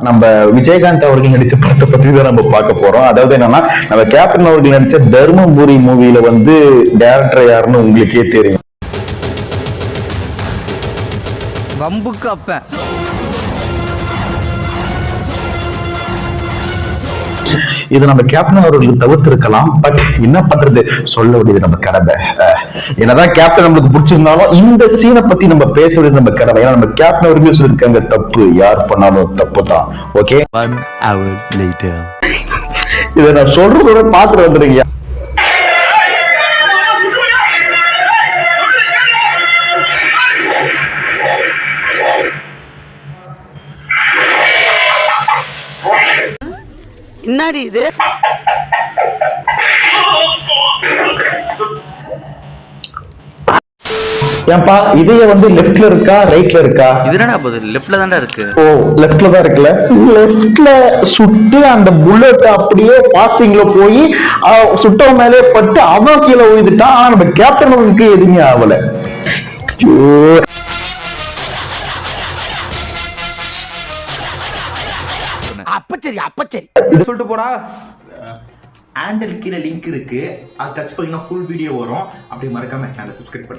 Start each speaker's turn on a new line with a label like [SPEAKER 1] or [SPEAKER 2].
[SPEAKER 1] நம்ம விஜயகாந்த் அவர்கள் நடிச்ச படத்தை பத்தி தான் நம்ம பார்க்க போறோம். அதாவது என்னன்னா, நம்ம கேப்டன் அவர்கள் நடிச்ச தர்மபுரி மூவில வந்து டைரக்டர் யாருன்னு உங்களுக்கே தெரியும்.
[SPEAKER 2] வம்புக்கு அப்ப
[SPEAKER 1] இது நம்ம கேப்டன் அவர்களுக்கு தவிர்த்திருக்கலாம். பட் என்ன பண்றது, சொல்ல வேண்டியது நம்ம கடமை. என்னதான் கேப்டன் நம்மளுக்கு பிடிச்சிருந்தாலும் இந்த சீனை பத்தி நம்ம பேச வேண்டியது நம்ம கடமை. ஏன்னா நம்ம கேப்டன் அவர்களே சொல்லியிருக்காங்க, தப்பு யார் பண்ணாலும் தப்பு தான். Okay,
[SPEAKER 2] 1 hour later.
[SPEAKER 1] இதை நான் சொல்றதோட பாத்துட்டு வந்துருங்க.
[SPEAKER 3] என்னடி இது?
[SPEAKER 1] ஏன்பா இதய வந்து லெஃப்ட்ல இருக்கா ரைட்ல இருக்கா?
[SPEAKER 4] இதுனா லெஃப்ட்ல தான்டா இருக்கு.
[SPEAKER 1] ஓ, லெஃப்ட்ல தான் இருக்குல்ல. லெஃப்ட்ல சுட்டு அந்த புல்லட் அப்படியே பாசிங்ல போய் சுட்டவ மேலே பட்டு அவன் கீழே விழுந்துட்டான். நம்ம கேப்டனுக்கு எதுவுமே ஆகல.
[SPEAKER 3] அப்பச்சரி
[SPEAKER 5] சொல்லிட்டு போடா. ஹேண்டில் கீழே லிங்க் இருக்கு, அது டச் பண்ணீங்கன்னா ஃபுல் வீடியோ வரும். அப்படி மறக்காம சேனலை சப்ஸ்கிரைப் பண்ணுங்க.